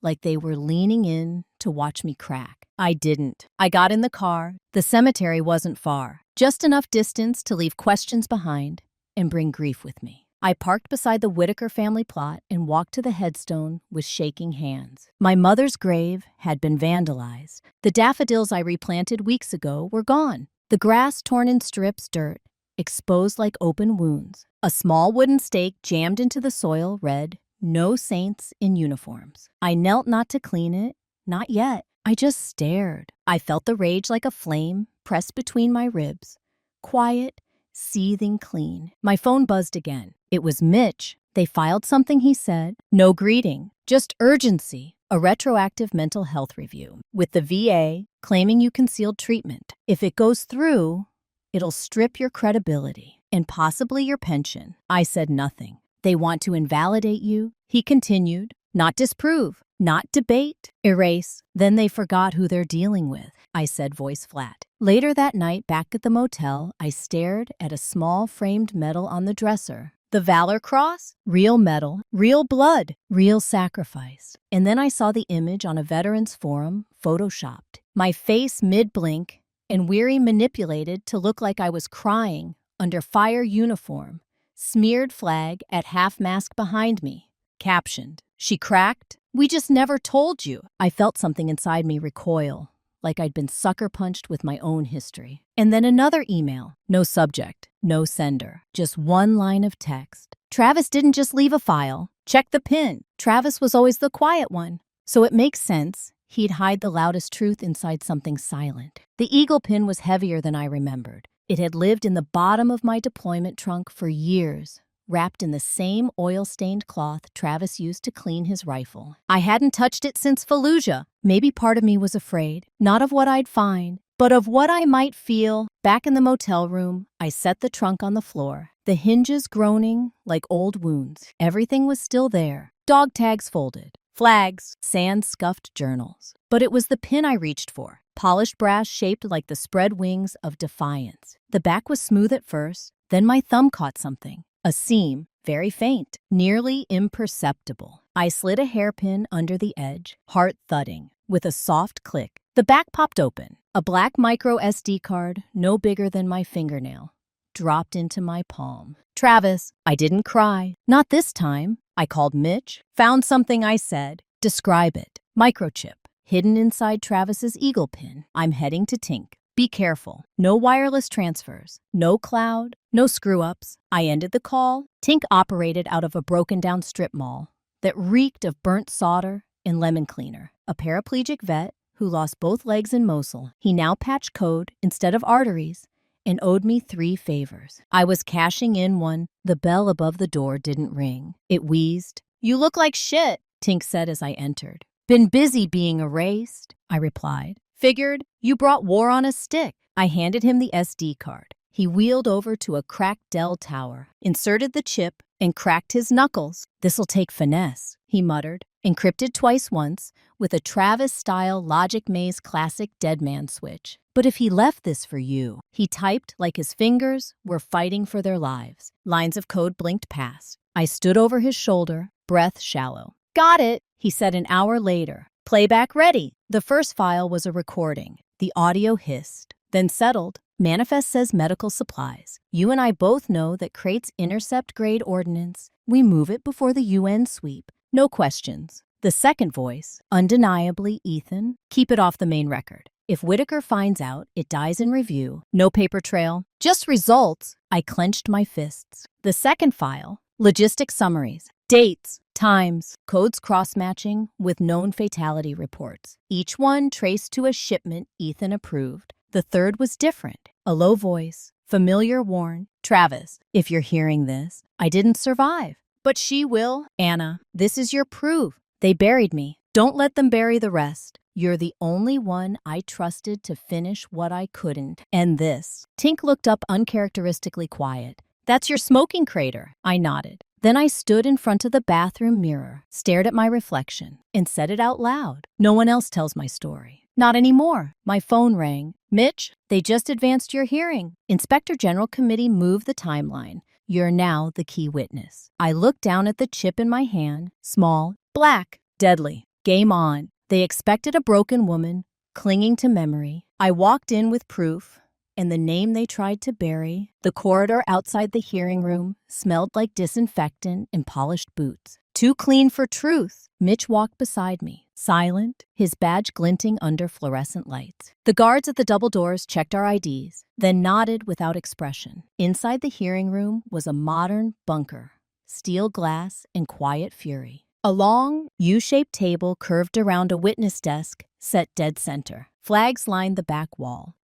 like they were leaning in to watch me crack. I didn't. I got in the car. The cemetery wasn't far, just enough distance to leave questions behind and bring grief with me. I parked beside the Whitaker family plot and walked to the headstone with shaking hands. My mother's grave had been vandalized. The daffodils I replanted weeks ago were gone. The grass torn in strips, dirt, exposed like open wounds. A small wooden stake jammed into the soil read, "No saints in uniforms." I knelt not to clean it, not yet. I just stared. I felt the rage like a flame pressed between my ribs. Quiet, seething clean. My phone buzzed again. It was Mitch. They filed something, he said. No greeting, just urgency. A retroactive mental health review with the VA claiming you concealed treatment. If it goes through, it'll strip your credibility and possibly your pension. I said nothing. They want to invalidate you, he continued. Not disprove, not debate, erase. Then they forgot who they're dealing with, I said, voice flat. Later that night, back at the motel, I stared at a small framed medal on the dresser. The Valor Cross? Real metal, real blood, real sacrifice. And then I saw the image on a veterans forum, photoshopped. My face mid-blink and Weary manipulated to look like I was crying under fire uniform. Smeared flag at half-mast behind me. Captioned, "She cracked? We just never told you." I felt something inside me recoil, like I'd been sucker punched with my own history. And then another email. No subject, no sender. Just one line of text. Travis didn't just leave a file. Check the pin. Travis was always the quiet one. So it makes sense he'd hide the loudest truth inside something silent. The eagle pin was heavier than I remembered. It had lived in the bottom of my deployment trunk for years, wrapped in the same oil-stained cloth Travis used to clean his rifle. I hadn't touched it since Fallujah. Maybe part of me was afraid, not of what I'd find, but of what I might feel. Back in the motel room, I set the trunk on the floor, the hinges groaning like old wounds. Everything was still there. Dog tags folded, flags, sand-scuffed journals. But it was the pin I reached for, polished brass shaped like the spread wings of defiance. The back was smooth at first, then my thumb caught something. A seam, very faint, nearly imperceptible. I slid a hairpin under the edge, heart thudding. With a soft click, the back popped open. A black micro SD card, no bigger than my fingernail, dropped into my palm. Travis, I didn't cry. Not this time. I called Mitch, found something, I said. Describe it. Microchip, hidden inside Travis's eagle pin. I'm heading to Tink. Be careful. No wireless transfers. No cloud. No screw-ups. I ended the call. Tink operated out of a broken-down strip mall that reeked of burnt solder and lemon cleaner. A paraplegic vet who lost both legs in Mosul. He now patched code instead of arteries and owed me 3 favors. I was cashing in one. The bell above the door didn't ring. It wheezed. "You look like shit," Tink said as I entered. "Been busy being erased," I replied. "Figured you brought war on a stick." I handed him the SD card. He wheeled over to a cracked Dell tower, inserted the chip, and cracked his knuckles. "This'll take finesse," he muttered. Encrypted twice once, with a Travis-style Logic Maze classic deadman switch. "But if he left this for you," he typed like his fingers were fighting for their lives. Lines of code blinked past. I stood over his shoulder, breath shallow. "Got it," he said an hour later. "Playback ready." The first file was a recording. The audio hissed, then settled. "Manifest says medical supplies. You and I both know that crates intercept grade ordnance. We move it before the UN sweep. No questions." The second voice, undeniably Ethan, "Keep it off the main record. If Whitaker finds out, it dies in review. No paper trail, just results." I clenched my fists. The second file, logistic summaries, dates, times, codes cross-matching with known fatality reports. Each one traced to a shipment Ethan approved. The third was different. A low voice, familiar warn, "Travis, if you're hearing this, I didn't survive. But she will. Anna, this is your proof. They buried me. Don't let them bury the rest. You're the only one I trusted to finish what I couldn't. And this." Tink looked up uncharacteristically quiet. "That's your smoking crater." I nodded. Then I stood in front of the bathroom mirror, stared at my reflection, and said it out loud. No one else tells my story. Not anymore. My phone rang. Mitch, they just advanced your hearing. Inspector General Committee moved the timeline. You're now the key witness. I looked down at the chip in my hand. Small, black, deadly. Game on. They expected a broken woman, clinging to memory. I walked in with proof, and the name they tried to bury. The corridor outside the hearing room smelled like disinfectant and polished boots. Too clean for truth. Mitch walked beside me, silent, his badge glinting under fluorescent lights. The guards at the double doors checked our IDs, then nodded without expression. Inside the hearing room was a modern bunker, steel glass and quiet fury. A long, U-shaped table curved around a witness desk set dead center. Flags lined the back wall.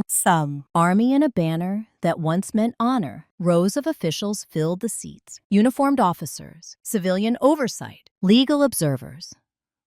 Some army and a banner that once meant honor. Rows of officials filled the seats. Uniformed officers, civilian oversight, legal observers.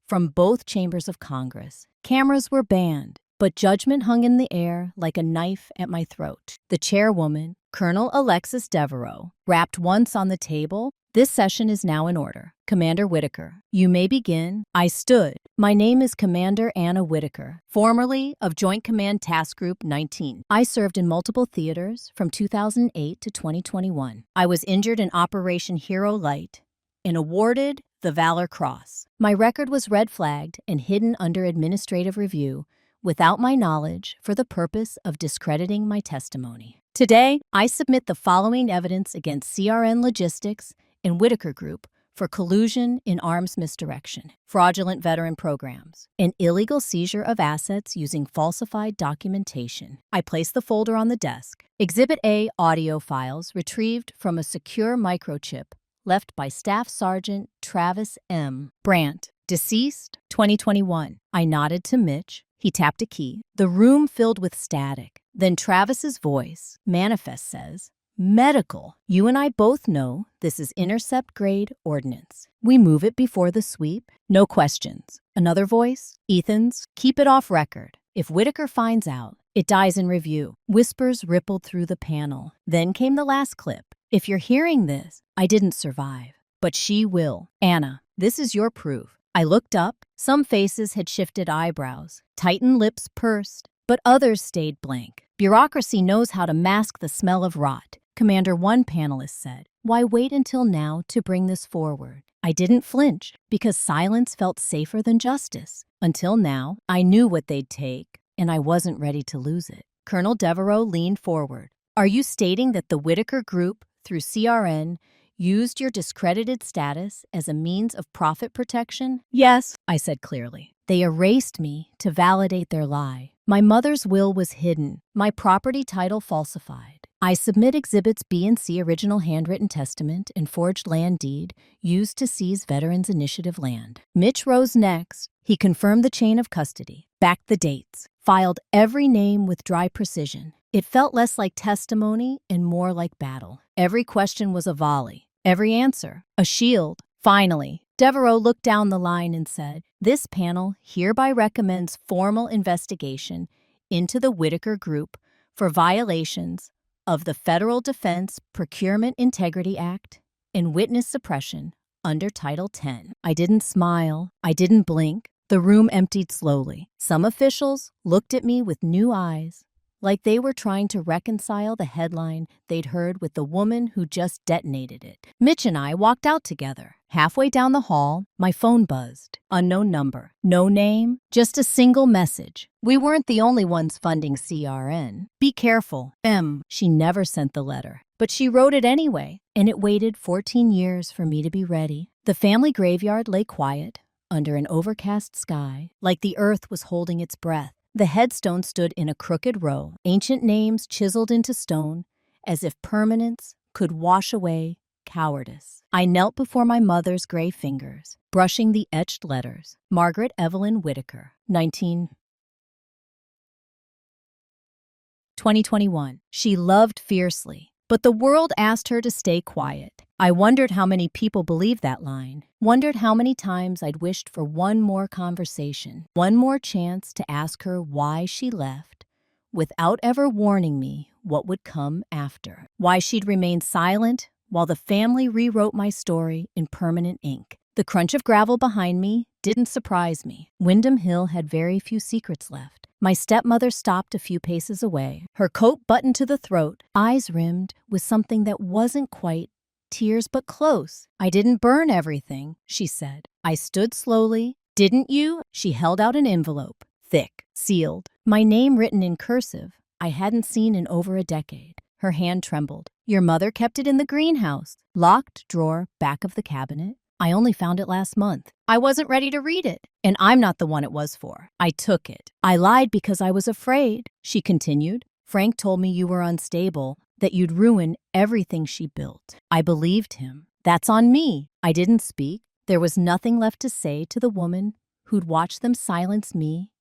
From both chambers of Congress, cameras were banned, but judgment hung in the air like a knife at my throat. The chairwoman, Colonel Alexis Devereaux, rapped once on the table. This session is now in order. Commander Whitaker, you may begin. I stood. My name is Commander Anna Whitaker, formerly of Joint Command Task Group 19. I served in multiple theaters from 2008 to 2021. I was injured in Operation Hero Light and awarded the Valor Cross. My record was red flagged and hidden under administrative review without my knowledge for the purpose of discrediting my testimony. Today, I submit the following evidence against CRN Logistics and Whitaker Group for collusion in arms misdirection, fraudulent veteran programs, and illegal seizure of assets using falsified documentation. I place the folder on the desk. Exhibit A, audio files retrieved from a secure microchip left by Staff Sergeant Travis M. Brandt, deceased, 2021. I nodded to Mitch. He tapped a key. The room filled with static. Then Travis's voice, manifest says, medical. You and I both know this is intercept grade ordnance. We move it before the sweep. No questions. Another voice, Ethan's, keep it off record. If Whitaker finds out, it dies in review. Whispers rippled through the panel. Then came the last clip. If you're hearing this, I didn't survive, but she will. Anna, this is your proof. I looked up. Some faces had shifted eyebrows. Tightened lips pursed, but others stayed blank. Bureaucracy knows how to mask the smell of rot. Commander, one panelist said, why wait until now to bring this forward? I didn't flinch because silence felt safer than justice. Until now, I knew what they'd take, and I wasn't ready to lose it. Colonel Devereaux leaned forward. Are you stating that the Whitaker Group, through CRN, used your discredited status as a means of profit protection? Yes, I said clearly. They erased me to validate their lie. My mother's will was hidden, my property title falsified. I submit Exhibits B and C, original handwritten testament and forged land deed used to seize Veterans Initiative land. Mitch rose next. He confirmed the chain of custody, backed the dates, filed every name with dry precision. It felt less like testimony and more like battle. Every question was a volley, every answer a shield. Finally, Devereaux looked down the line and said, this panel hereby recommends formal investigation into the Whitaker Group for violations of the Federal Defense Procurement Integrity Act and witness suppression under Title 10. I didn't smile. I didn't blink. The room emptied slowly. Some officials looked at me with new eyes, like they were trying to reconcile the headline they'd heard with the woman who just detonated it. Mitch and I walked out together. Halfway down the hall, my phone buzzed. Unknown number. No name, just a single message. We weren't the only ones funding CRN. Be careful, M. She never sent the letter, but she wrote it anyway, and it waited 14 years for me to be ready. The family graveyard lay quiet under an overcast sky, like the earth was holding its breath. The headstone stood in a crooked row, ancient names chiseled into stone, as if permanence could wash away cowardice. I knelt before my mother's gray fingers, brushing the etched letters. Margaret Evelyn Whitaker, 2021. She loved fiercely, but the world asked her to stay quiet. I wondered how many people believed that line, wondered how many times I'd wished for one more conversation, one more chance to ask her why she left, without ever warning me what would come after. Why she'd remain silent while the family rewrote my story in permanent ink. The crunch of gravel behind me didn't surprise me. Wyndham Hill had very few secrets left. My stepmother stopped a few paces away, her coat buttoned to the throat, eyes rimmed with something that wasn't quite tears but close. "I didn't burn everything," she said. I stood slowly. "Didn't you?" She held out an envelope, thick, sealed, my name written in cursive I hadn't seen in over a decade. Her hand trembled. "Your mother kept it in the greenhouse, locked drawer, back of the cabinet. I only found it last month. I wasn't ready to read it, and I'm not the one it was for. I took it. I lied because I was afraid," she continued. "Frank told me you were unstable, that you'd ruin everything she built. I believed him. That's on me." I didn't speak. There was nothing left to say to the woman who'd watched them silence me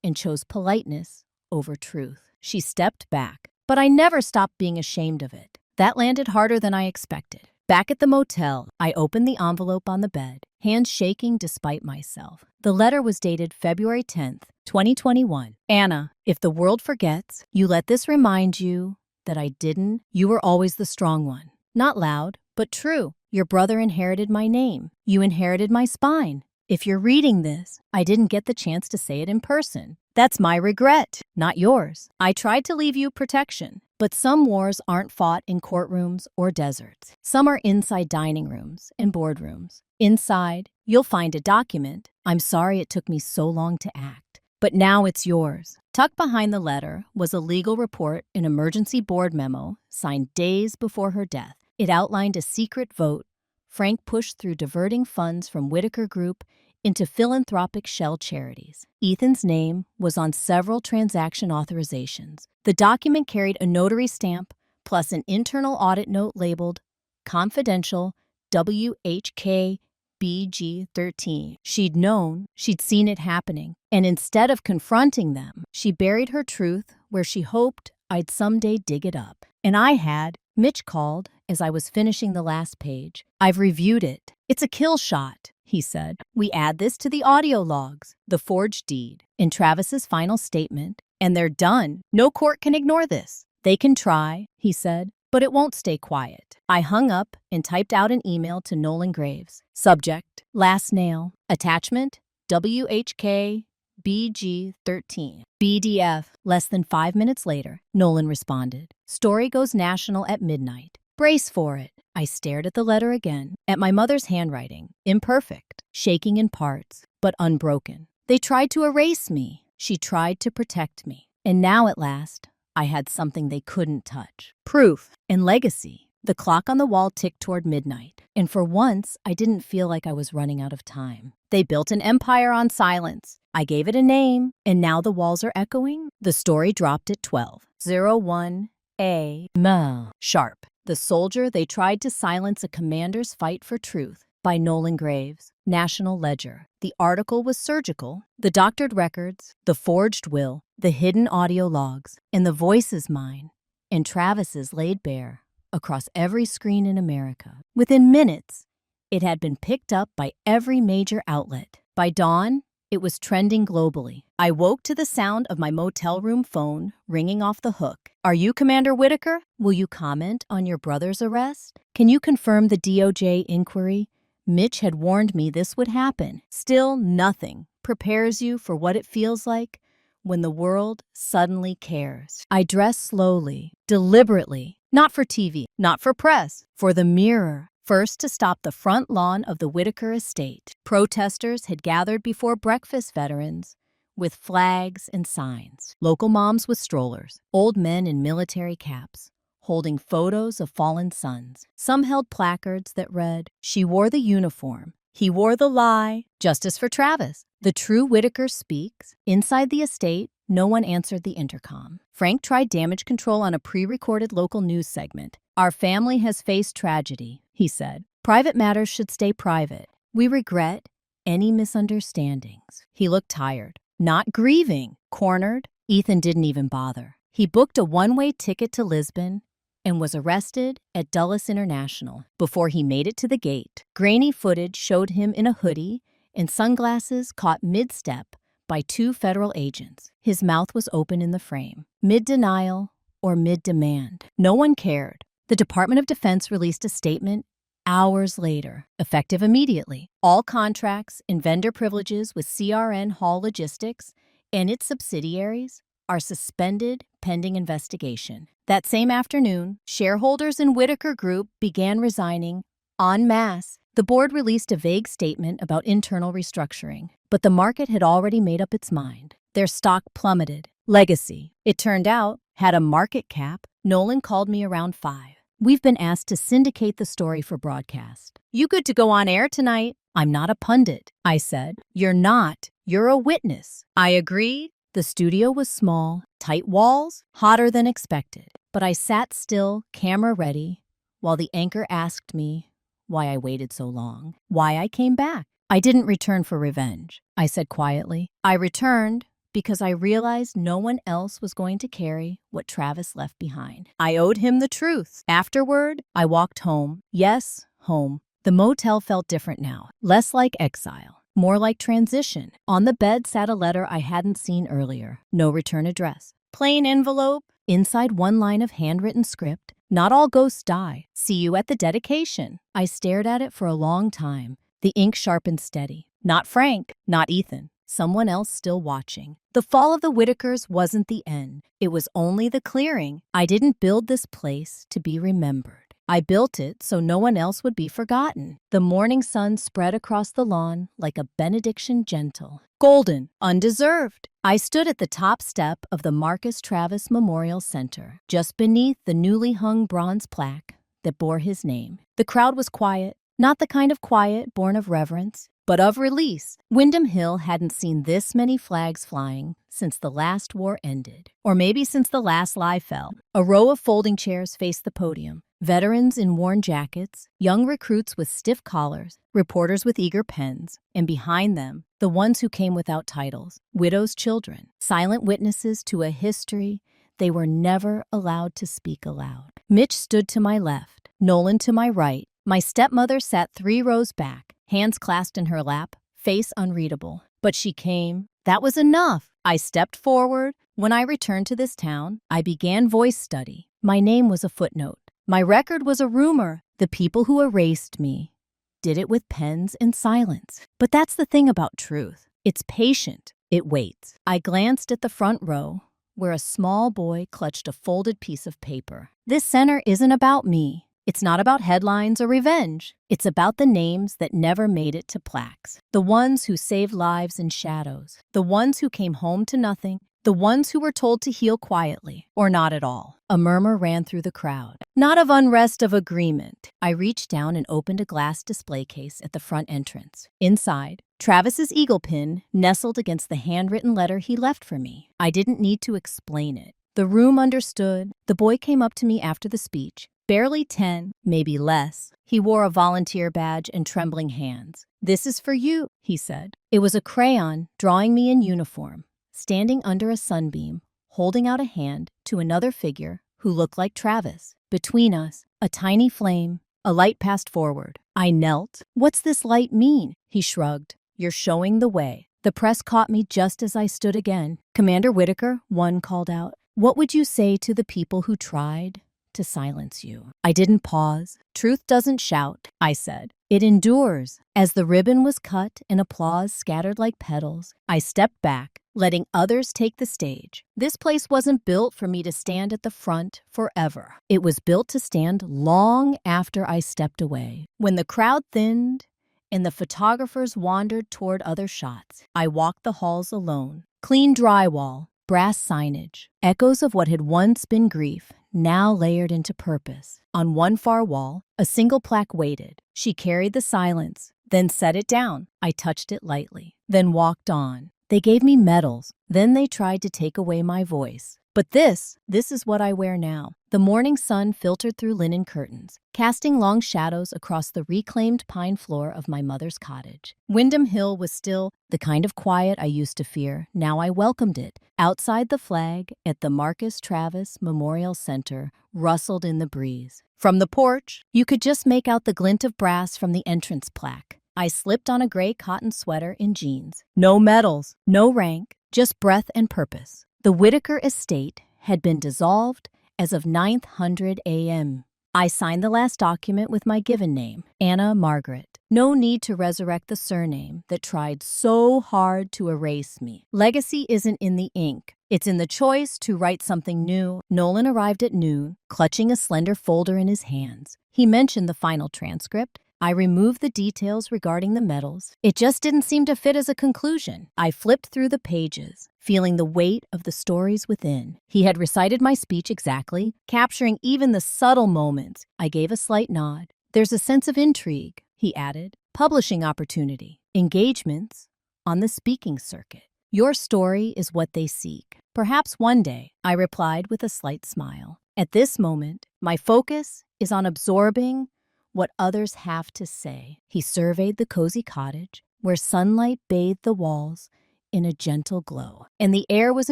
and chose politeness over truth. She stepped back, but I never stopped being ashamed of it. That landed harder than I expected. Back at the motel, I opened the envelope on the bed, hands shaking despite myself. The letter was dated February 10th, 2021. "Anna, if the world forgets, you let this remind you that I didn't. You were always the strong one. Not loud, but true. Your brother inherited my name. You inherited my spine. If you're reading this, I didn't get the chance to say it in person. That's my regret, not yours. I tried to leave you protection, but some wars aren't fought in courtrooms or deserts. Some are inside dining rooms and boardrooms. Inside, you'll find a document. I'm sorry it took me so long to act, but now it's yours." Tucked behind the letter was a legal report, an emergency board memo signed days before her death. It outlined a secret vote Frank pushed through diverting funds from Whitaker Group into philanthropic shell charities. Ethan's name was on several transaction authorizations. The document carried a notary stamp plus an internal audit note labeled Confidential WHK BG13. She'd known, she'd seen it happening, and instead of confronting them, she buried her truth where she hoped I'd someday dig it up. And I had. Mitch called as I was finishing the last page. "I've reviewed it. It's a kill shot," he said. "We add this to the audio logs, the forged deed, and Travis's final statement, and they're done. No court can ignore this. They can try," he said, "but it won't stay quiet." I hung up and typed out an email to Nolan Graves. Subject, last nail. Attachment, WHK BG13. BDF. Less than 5 minutes later, Nolan responded. "Story goes national at midnight. Brace for it." I stared at the letter again, at my mother's handwriting, imperfect, shaking in parts, but unbroken. They tried to erase me. She tried to protect me. And now at last, I had something they couldn't touch. Proof and legacy. The clock on the wall ticked toward midnight, and for once, I didn't feel like I was running out of time. They built an empire on silence. I gave it a name, and now the walls are echoing. The story dropped at 12:01 a.m. sharp. The soldier they tried to silence a commander's fight for truth by Nolan Graves. National Ledger. The article was surgical. The doctored records, the forged will, the hidden audio logs, and the voices mine and Travis's laid bare across every screen in America. Within minutes, it had been picked up by every major outlet. By dawn, it was trending globally. I woke to the sound of my motel room phone ringing off the hook. "Are you Commander Whitaker? Will you comment on your brother's arrest? Can you confirm the DOJ inquiry? Mitch had warned me this would happen." Still, nothing prepares you for what it feels like when the world suddenly cares. I dressed slowly, deliberately, not for TV, not for press, for the mirror. First, to stop the front lawn of the Whitaker estate. Protesters had gathered before breakfast veterans with flags and signs. Local moms with strollers, old men in military caps, holding photos of fallen sons. Some held placards that read, "She wore the uniform. He wore the lie. Justice for Travis. The true Whitaker speaks." Inside the estate, no one answered the intercom. Frank tried damage control on a pre-recorded local news segment. "Our family has faced tragedy," he said. "Private matters should stay private. We regret any misunderstandings." He looked tired, not grieving, cornered. Ethan didn't even bother. He booked a one-way ticket to Lisbon and was arrested at Dulles International before he made it to the gate. Grainy footage showed him in a hoodie and sunglasses caught mid-step by 2 federal agents. His mouth was open in the frame. Mid-denial or mid-demand. No one cared. The Department of Defense released a statement hours later, effective immediately. All contracts and vendor privileges with CRN Hall Logistics and its subsidiaries are suspended pending investigation. That same afternoon, shareholders in Whitaker Group began resigning en masse. The board released a vague statement about internal restructuring, but the market had already made up its mind. Their stock plummeted. Legacy, it turned out, had a market cap. Nolan called me around 5. We've been asked to syndicate the story for broadcast. You good to go on air tonight? I'm not a pundit, I said. You're not. You're a witness. I agreed. The studio was small, tight walls, hotter than expected. But I sat still, camera ready, while the anchor asked me why I waited so long, why I came back. I didn't return for revenge, I said quietly. I returned because I realized no one else was going to carry what Travis left behind. I owed him the truth. Afterward, I walked home. Yes, home. The motel felt different now, less like exile, more like transition. On the bed sat a letter I hadn't seen earlier. No return address. Plain envelope. Inside one line of handwritten script. Not all ghosts die. See you at the dedication. I stared at it for a long time. The ink sharpened steady. Not Frank, not Ethan. Someone else still watching. The fall of the Whitakers wasn't the end. It was only the clearing. I didn't build this place to be remembered. I built it so no one else would be forgotten. The morning sun spread across the lawn like a benediction gentle. Golden, undeserved. I stood at the top step of the Marcus Travis Memorial Center, just beneath the newly hung bronze plaque that bore his name. The crowd was quiet, not the kind of quiet born of reverence, but of release. Windham Hill hadn't seen this many flags flying since the last war ended, or maybe since the last lie fell. A row of folding chairs faced the podium. Veterans in worn jackets, young recruits with stiff collars, reporters with eager pens, and behind them, the ones who came without titles, widows' children, silent witnesses to a history they were never allowed to speak aloud. Mitch stood to my left, Nolan to my right. My stepmother sat 3 rows back, hands clasped in her lap, face unreadable. But she came. That was enough. I stepped forward. When I returned to this town, I began voice study. My name was a footnote. My record was a rumor. The people who erased me did it with pens and silence. But that's the thing about truth. It's patient. It waits. I glanced at the front row, where a small boy clutched a folded piece of paper. This center isn't about me. It's not about headlines or revenge. It's about the names that never made it to plaques. The ones who saved lives in shadows. The ones who came home to nothing. The ones who were told to heal quietly, or not at all. A murmur ran through the crowd. Not of unrest, of agreement. I reached down and opened a glass display case at the front entrance. Inside, Travis's eagle pin nestled against the handwritten letter he left for me. I didn't need to explain it. The room understood. The boy came up to me after the speech. Barely 10, maybe less. He wore a volunteer badge and trembling hands. "This is for you," he said. It was a crayon drawing me in uniform, standing under a sunbeam, holding out a hand to another figure who looked like Travis. Between us, a tiny flame, a light passed forward. I knelt. "What's this light mean?" He shrugged. "You're showing the way." The press caught me just as I stood again. "Commander Whitaker," one called out, "what would you say to the people who tried to silence you?" I didn't pause. "Truth doesn't shout," I said. "It endures." As the ribbon was cut and applause scattered like petals, I stepped back, letting others take the stage. This place wasn't built for me to stand at the front forever. It was built to stand long after I stepped away. When the crowd thinned and the photographers wandered toward other shots, I walked the halls alone. Clean drywall, brass signage, echoes of what had once been grief, now layered into purpose. On one far wall, a single plaque waited. She carried the silence, then set it down. I touched it lightly, then walked on. They gave me medals. Then they tried to take away my voice. But this is what I wear now. The morning sun filtered through linen curtains, casting long shadows across the reclaimed pine floor of my mother's cottage. Windham Hill was still the kind of quiet I used to fear. Now I welcomed it. Outside, the flag at the Marcus Travis Memorial Center rustled in the breeze. From the porch, you could just make out the glint of brass from the entrance plaque. I slipped on a gray cotton sweater and jeans. No medals, no rank, just breath and purpose. The Whitaker estate had been dissolved as of 900 a.m. I signed the last document with my given name, Anna Margaret. No need to resurrect the surname that tried so hard to erase me. Legacy isn't in the ink. It's in the choice to write something new. Nolan arrived at noon, clutching a slender folder in his hands. He mentioned the final transcript. I removed the details regarding the medals. It just didn't seem to fit as a conclusion. I flipped through the pages, feeling the weight of the stories within. He had recited my speech exactly, capturing even the subtle moments. I gave a slight nod. There's a sense of intrigue, he added. Publishing opportunity, engagements on the speaking circuit. Your story is what they seek. Perhaps one day, I replied with a slight smile. At this moment, my focus is on absorbing what others have to say. He surveyed the cozy cottage, where sunlight bathed the walls in a gentle glow, and the air was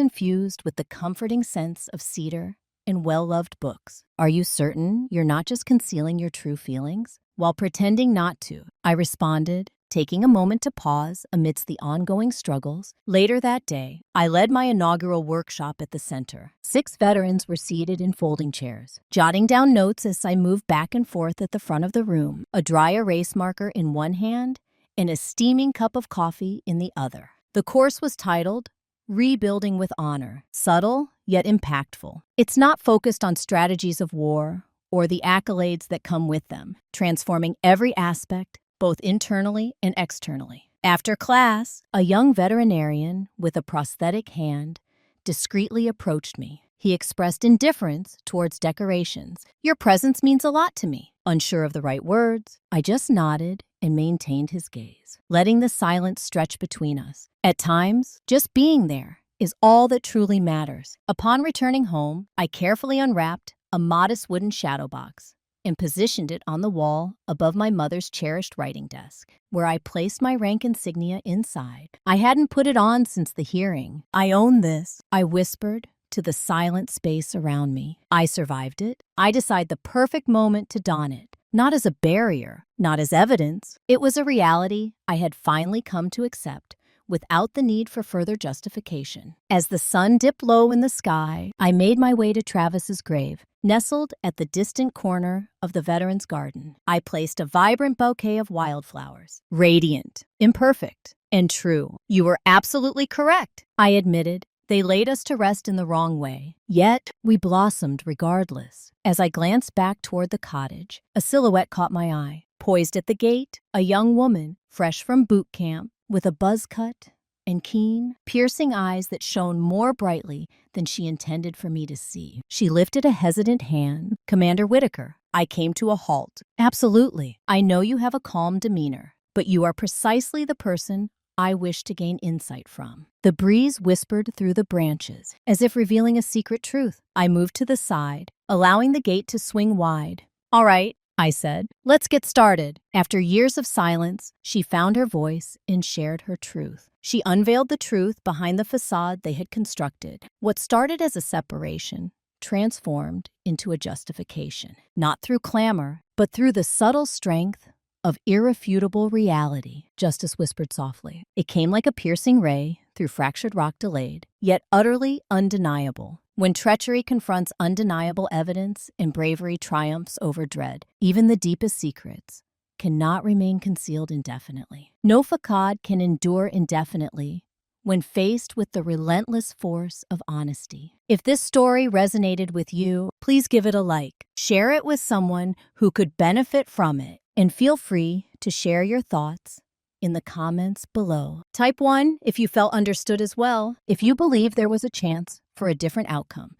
infused with the comforting sense of cedar and well-loved books. Are you certain you're not just concealing your true feelings? While pretending not to, I responded, taking a moment to pause amidst the ongoing struggles. Later that day, I led my inaugural workshop at the center. 6 veterans were seated in folding chairs, jotting down notes as I moved back and forth at the front of the room, a dry erase marker in one hand and a steaming cup of coffee in the other. The course was titled, Rebuilding with Honor, subtle yet impactful. It's not focused on strategies of war or the accolades that come with them, transforming every aspect both internally and externally. After class, a young veterinarian with a prosthetic hand discreetly approached me. He expressed indifference towards decorations. Your presence means a lot to me. Unsure of the right words, I just nodded and maintained his gaze, letting the silence stretch between us. At times, just being there is all that truly matters. Upon returning home, I carefully unwrapped a modest wooden shadow box and positioned it on the wall above my mother's cherished writing desk, where I placed my rank insignia inside. I hadn't put it on since the hearing. I own this, I whispered to the silent space around me. I survived it. I decide the perfect moment to don it, not as a barrier, not as evidence. It was a reality I had finally come to accept without the need for further justification. As the sun dipped low in the sky, I made my way to Travis's grave, nestled at the distant corner of the veteran's garden. I placed a vibrant bouquet of wildflowers, radiant, imperfect, and true. You were absolutely correct, I admitted. They laid us to rest in the wrong way, yet we blossomed regardless. As I glanced back toward the cottage, a silhouette caught my eye. Poised at the gate, a young woman, fresh from boot camp, with a buzz cut and keen, piercing eyes that shone more brightly than she intended for me to see. She lifted a hesitant hand. Commander Whitaker, I came to a halt. Absolutely. I know you have a calm demeanor, but you are precisely the person I wish to gain insight from. The breeze whispered through the branches, as if revealing a secret truth. I moved to the side, allowing the gate to swing wide. All right, I said, let's get started. After years of silence, she found her voice and shared her truth. She unveiled the truth behind the facade they had constructed. What started as a separation transformed into a justification, not through clamor, but through the subtle strength of irrefutable reality, Justice whispered softly. It came like a piercing ray through fractured rock delayed, yet utterly undeniable. When treachery confronts undeniable evidence and bravery triumphs over dread, even the deepest secrets cannot remain concealed indefinitely. No facade can endure indefinitely when faced with the relentless force of honesty. If this story resonated with you, please give it a like. Share it with someone who could benefit from it, and feel free to share your thoughts in the comments below. Type 1 if you felt understood as well, if you believe there was a chance for a different outcome.